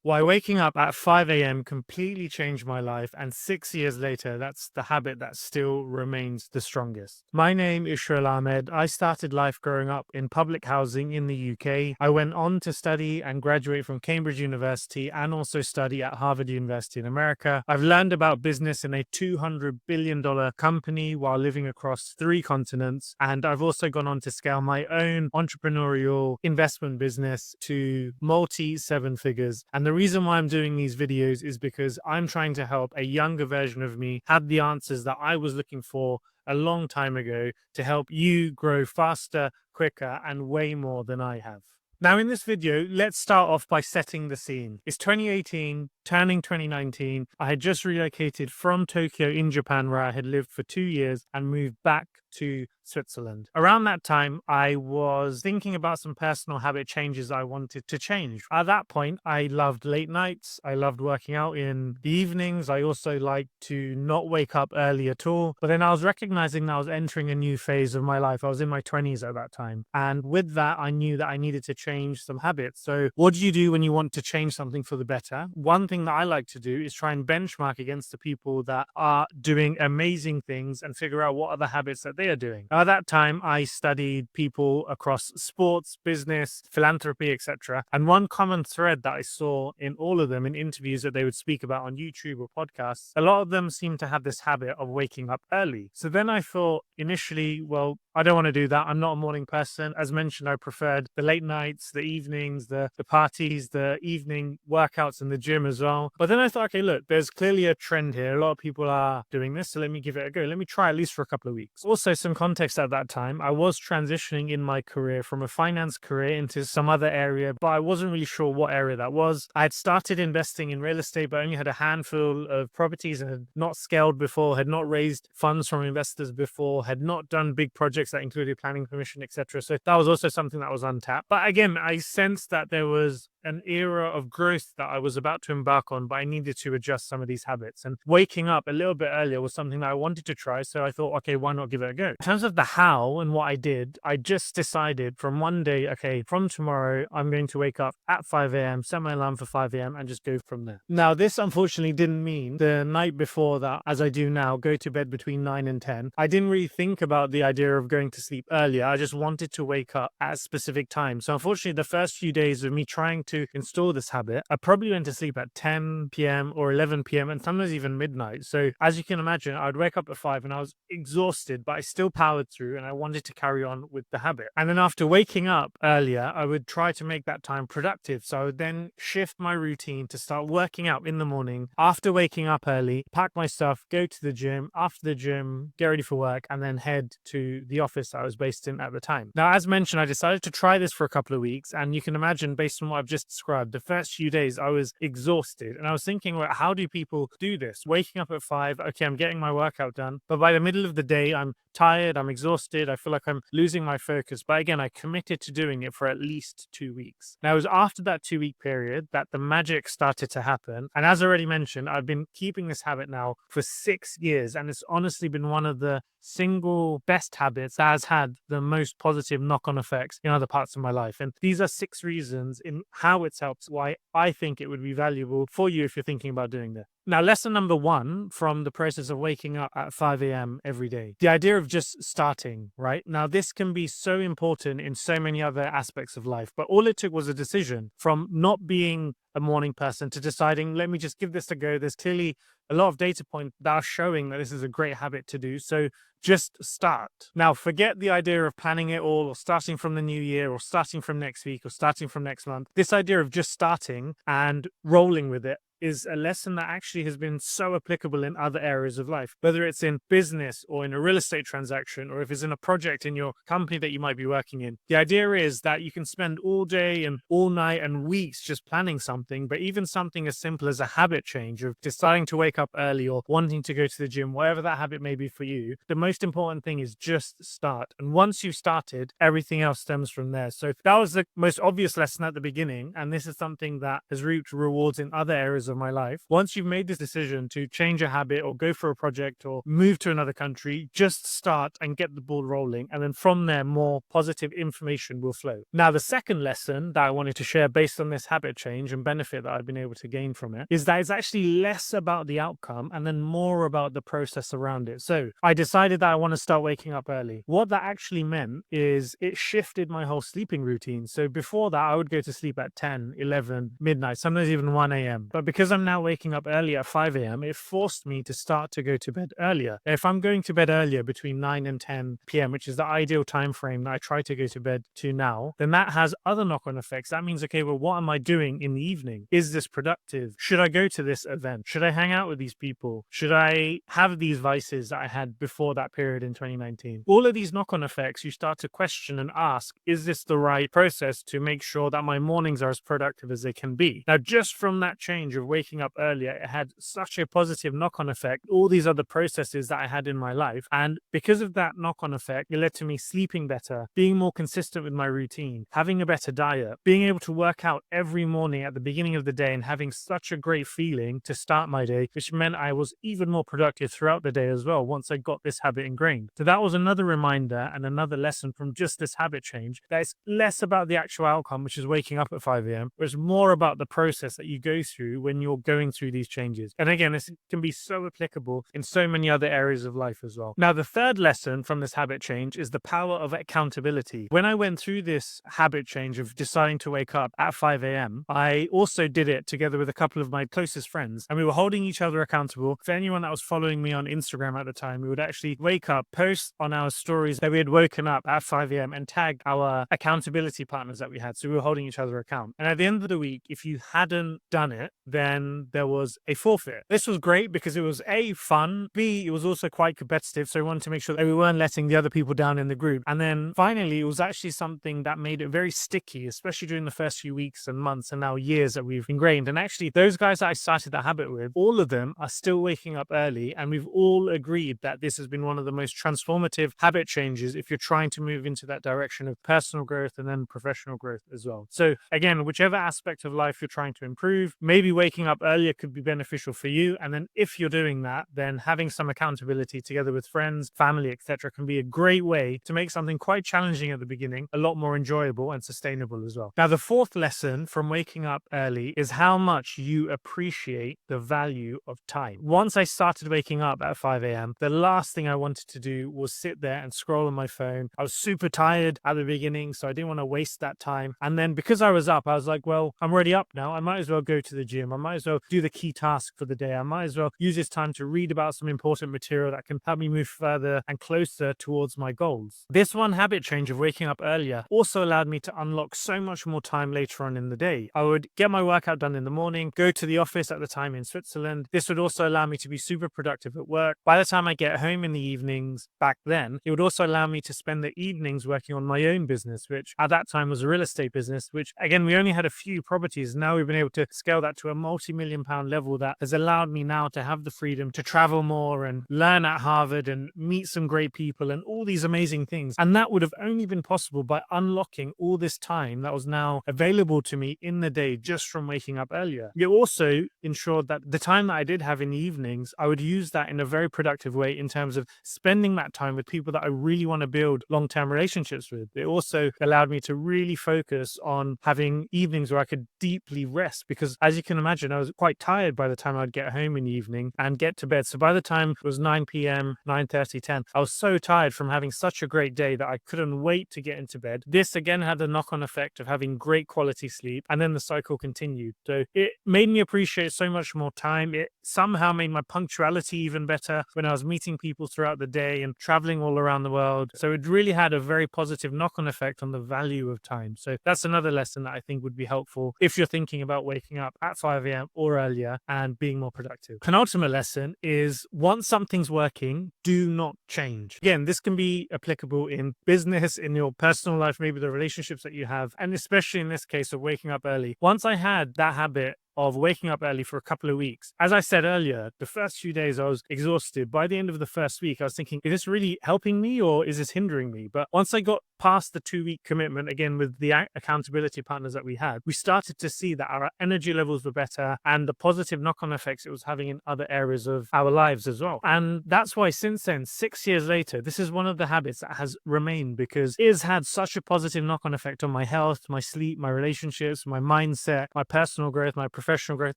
Why waking up at 5 a.m. completely changed my life, and 6 years later, that's the habit that still remains the strongest. My name is Shuwel Ahmed. I started life growing up in public housing in the UK. I went on to study and graduate from Cambridge University and also study at Harvard University in America. I've learned about business in a $200 billion company while living across 3 continents, and I've also gone on to scale my own entrepreneurial investment business to multi-7 figures. And the reason why I'm doing these videos is because I'm trying to help a younger version of me have the answers that I was looking for a long time ago to help you grow faster, quicker, and way more than I have. Now, in this video, let's start off by setting the scene. It's 2018, turning 2019. I had just relocated from Tokyo in Japan, where I had lived for 2 years, and moved back to Switzerland. Around that time, I was thinking about some personal habit changes I wanted to change. At that point, I loved late nights. I loved working out in the evenings. I also liked to not wake up early at all. But then I was recognizing that I was entering a new phase of my life. I was in my 20s at that time. And with that, I knew that I needed to change some habits. So what do you do when you want to change something for the better? One thing that I like to do is try and benchmark against the people that are doing amazing things and figure out what are the habits that they are doing. At that time, I studied people across sports, business, philanthropy, etc. And one common thread that I saw in all of them in interviews that they would speak about on YouTube or podcasts, a lot of them seem to have this habit of waking up early. So then I thought initially, well, I don't want to do that. I'm not a morning person. As mentioned, I preferred the late nights, the evenings, the parties, the evening workouts in the gym as well. But then I thought, okay, look, there's clearly a trend here. A lot of people are doing this, so let me give it a go. Let me try at least for a couple of weeks. Also, some context at that time, I was transitioning in my career from a finance career into some other area, but I wasn't really sure what area that was. I had started investing in real estate, but only had a handful of properties and had not scaled before, had not raised funds from investors before, had not done big projects that included planning permission, etc. So that was also something that was untapped. But again, I sensed that there was an era of growth that I was about to embark on, but I needed to adjust some of these habits. And waking up a little bit earlier was something that I wanted to try. So I thought, okay, why not give it a go? In terms of the how and what I did, I just decided from one day, okay, from tomorrow, I'm going to wake up at 5 a.m., set my alarm for 5 a.m. and just go from there. Now, this unfortunately didn't mean the night before that, as I do now, go to bed between 9 and 10. I didn't really think about the idea of going to sleep earlier. I just wanted to wake up at a specific time. So unfortunately, the first few days of me trying to install this habit, I probably went to sleep at 10 p.m. or 11 p.m. and sometimes even midnight. So as you can imagine, I'd wake up at 5 and I was exhausted, but I still powered through and I wanted to carry on with the habit. And then after waking up earlier, I would try to make that time productive. So I would then shift my routine to start working out in the morning after waking up early, pack my stuff, go to the gym, after the gym, get ready for work, and then head to the office I was based in at the time. Now, as mentioned, I decided to try this for a couple of weeks, and you can imagine, based on what I've just described, the first few days I was exhausted, and I was thinking, well, how do people do this? Waking up at 5, okay, I'm getting my workout done, but by the middle of the day, I'm tired, I'm exhausted, I feel like I'm losing my focus. But again, I committed to doing it for at least 2 weeks. Now, it was after that 2-week period that the magic started to happen. And as I already mentioned, I've been keeping this habit now for 6 years, and it's honestly been one of the single best habits that has had the most positive knock-on effects in other parts of my life. And these are 6 reasons in how it's helped, why I think it would be valuable for you if you're thinking about doing this. Now, lesson number 1 from the process of waking up at 5 a.m. every day, the idea of just starting, right? Now, this can be so important in so many other aspects of life, but all it took was a decision from not being a morning person to deciding, let me just give this a go. There's clearly a lot of data points that are showing that this is a great habit to do. So just start. Now, forget the idea of planning it all or starting from the new year or starting from next week or starting from next month. This idea of just starting and rolling with it is a lesson that actually has been so applicable in other areas of life, whether it's in business or in a real estate transaction, or if it's in a project in your company that you might be working in. The idea is that you can spend all day and all night and weeks just planning something, but even something as simple as a habit change of deciding to wake up early or wanting to go to the gym, whatever that habit may be for you, the most important thing is just start. And once you've started, everything else stems from there. So that was the most obvious lesson at the beginning, and this is something that has reaped rewards in other areas areas of my life. Once you've made this decision to change a habit or go for a project or move to another country, just start and get the ball rolling. And then from there, more positive information will flow. Now, the second lesson that I wanted to share based on this habit change and benefit that I've been able to gain from it is that it's actually less about the outcome and then more about the process around it. So I decided that I want to start waking up early. What that actually meant is it shifted my whole sleeping routine. So before that, I would go to sleep at 10, 11, midnight, sometimes even 1 a.m. But because I'm now waking up early at 5 a.m., it forced me to start to go to bed earlier. If I'm going to bed earlier between 9 and 10 p.m., which is the ideal time frame that I try to go to bed to now, then that has other knock-on effects. That means, okay, well, what am I doing in the evening? Is this productive? Should I go to this event? Should I hang out with these people? Should I have these vices that I had before that period in 2019? All of these knock-on effects, you start to question and ask, is this the right process to make sure that my mornings are as productive as they can be? Now, just from that change of waking up earlier, it had such a positive knock-on effect, all these other processes that I had in my life. And because of that knock-on effect, it led to me sleeping better, being more consistent with my routine, having a better diet, being able to work out every morning at the beginning of the day and having such a great feeling to start my day, which meant I was even more productive throughout the day as well once I got this habit ingrained. So that was another reminder and another lesson from just this habit change, that it's less about the actual outcome, which is waking up at 5 a.m., but it's more about the process that you go through when you're going through these changes. And again, this can be so applicable in so many other areas of life as well. Now, the third lesson from this habit change is the power of accountability. When I went through this habit change of deciding to wake up at 5 a.m., I also did it together with a couple of my closest friends, and we were holding each other accountable. For anyone that was following me on Instagram at the time, we would actually wake up, post on our stories that we had woken up at 5 a.m. and tag our accountability partners that we had. So we were holding each other account. And at the end of the week, if you hadn't done it, then there was a forfeit. This was great because it was A, fun, B, it was also quite competitive. So we wanted to make sure that we weren't letting the other people down in the group. And then finally, it was actually something that made it very sticky, especially during the first few weeks and months and now years that we've ingrained. And actually, those guys that I started that habit with, all of them are still waking up early. And we've all agreed that this has been one of the most transformative habit changes if you're trying to move into that direction of personal growth and then professional growth as well. So again, whichever aspect of life you're trying to improve, maybe waking up earlier could be beneficial for you. And then if you're doing that, then having some accountability together with friends, family, etc., can be a great way to make something quite challenging at the beginning a lot more enjoyable and sustainable as well. Now, the fourth lesson from waking up early is how much you appreciate the value of time. Once I started waking up at 5 a.m., the last thing I wanted to do was sit there and scroll on my phone. I was super tired at the beginning, so I didn't want to waste that time. And then because I was up, I was like, well, I'm already up now. I might as well go to the gym. I might as well do the key task for the day. I might as well use this time to read about some important material that can help me move further and closer towards my goals. This one habit change of waking up earlier also allowed me to unlock so much more time later on in the day. I would get my workout done in the morning, go to the office at the time in Switzerland. This would also allow me to be super productive at work. By the time I get home in the evenings, back then, it would also allow me to spend the evenings working on my own business, which at that time was a real estate business, which again, we only had a few properties. Now we've been able to scale that to a multi-million pound level that has allowed me now to have the freedom to travel more and learn at Harvard and meet some great people and all these amazing things. And that would have only been possible by unlocking all this time that was now available to me in the day just from waking up earlier. It also ensured that the time that I did have in the evenings, I would use that in a very productive way in terms of spending that time with people that I really want to build long-term relationships with. It also allowed me to really focus on having evenings where I could deeply rest because, as you can imagine, I was quite tired by the time I'd get home in the evening and get to bed. So by the time it was 9 p.m., 9:30, 10, I was so tired from having such a great day that I couldn't wait to get into bed. This again had the knock-on effect of having great quality sleep, and then the cycle continued. So it made me appreciate so much more time. It somehow made my punctuality even better when I was meeting people throughout the day and traveling all around the world. So it really had a very positive knock-on effect on the value of time. So that's another lesson that I think would be helpful if you're thinking about waking up at 5 a.m. or earlier and being more productive. Penultimate lesson is once something's working, do not change. Again, this can be applicable in business, in your personal life, maybe the relationships that you have, and especially in this case of waking up early. Once I had that habit of waking up early for a couple of weeks. As I said earlier, the first few days I was exhausted. By the end of the first week, I was thinking, is this really helping me or is this hindering me? But once I got past the 2-week commitment, again, with the accountability partners that we had, we started to see that our energy levels were better and the positive knock-on effects it was having in other areas of our lives as well. And that's why since then, 6 years later, this is one of the habits that has remained because it has had such a positive knock-on effect on my health, my sleep, my relationships, my mindset, my personal growth, my professional growth.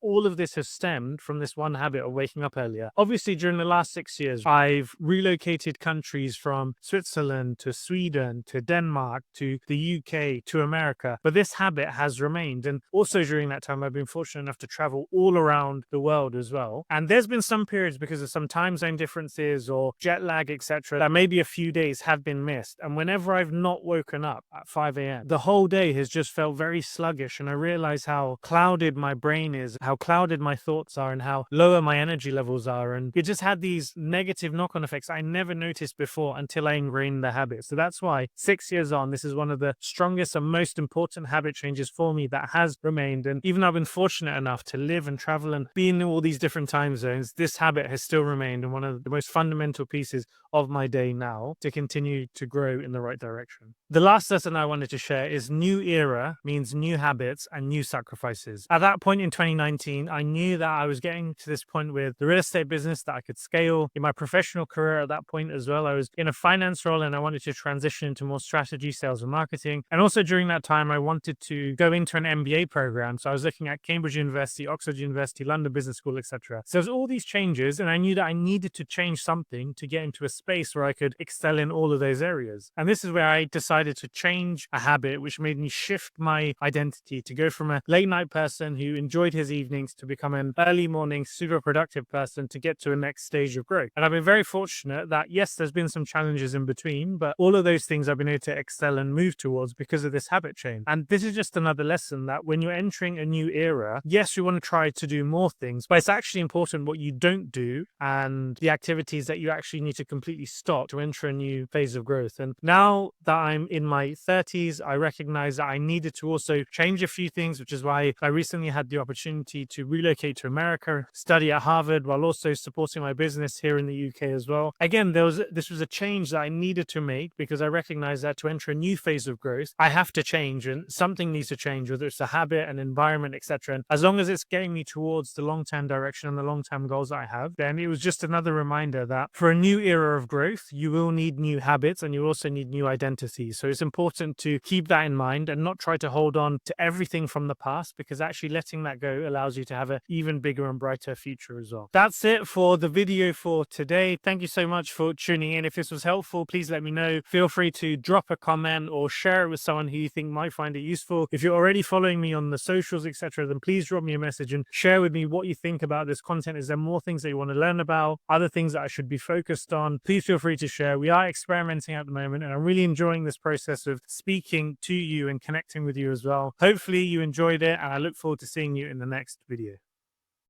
All of this has stemmed from this one habit of waking up earlier. Obviously, during the last 6 years, I've relocated countries from Switzerland to Sweden to Denmark to the UK to America, but this habit has remained. And also during that time, I've been fortunate enough to travel all around the world as well. And there's been some periods because of some time zone differences or jet lag, etc., that maybe a few days have been missed. And whenever I've not woken up at 5 a.m., the whole day has just felt very sluggish. And I realize how clouded my brain is, how clouded my thoughts are, and how lower my energy levels are. And it just had these negative knock-on effects I never noticed before until I ingrained the habit. So that's why 6 years on, this is one of the strongest and most important habit changes for me that has remained. And even though I've been fortunate enough to live and travel and be in all these different time zones, this habit has still remained and one of the most fundamental pieces of my day now to continue to grow in the right direction. The last lesson I wanted to share is new era means new habits and new sacrifices. At that point in 2019, I knew that I was getting to this point with the real estate business that I could scale. In my professional career at that point as well, I was in a finance role and I wanted to transition into more strategy, sales and marketing. And also during that time, I wanted to go into an MBA program. So I was looking at Cambridge University, Oxford University, London Business School, etc. So there's all these changes and I knew that I needed to change something to get into a space where I could excel in all of those areas. And this is where I decided to change a habit, which made me shift my identity to go from a late night person who enjoyed his evenings to become an early morning, super productive person to get to a next stage of growth. And I've been very fortunate that, yes, there's been some challenges in between, but all of those things I've been able to excel and move towards because of this habit change. And this is just another lesson that when you're entering a new era, yes, you want to try to do more things, but it's actually important what you don't do and the activities that you actually need to completely stop to enter a new phase of growth. And now that I'm in my 30s, I recognize that I needed to also change a few things, which is why I recently had the opportunity to relocate to America, study at Harvard, while also supporting my business here in the UK as well. Again, this was a change that I needed to make because I recognize that to enter a new phase of growth, I have to change and something needs to change, whether it's a habit, an environment, etc. And as long as it's getting me towards the long-term direction and the long-term goals that I have, then it was just another reminder that for a new era of growth, you will need new habits and you also need new identities. So it's important to keep that in mind and not try to hold on to everything from the past, because actually letting that go allows you to have an even bigger and brighter future as well. That's it for the video for today. Thank you so much for tuning in. If this was helpful, please let me know. Feel free to drop a comment or share it with someone who you think might find it useful. If you're already following me on the socials, etc., then please drop me a message and share with me what you think about this content. Is there more things that you want to learn about? Other things that I should be focused on? Please feel free to share. We are experimenting at the moment and I'm really enjoying this process of speaking to you and connecting with you as well. Hopefully you enjoyed it and I look forward to seeing you in the next video.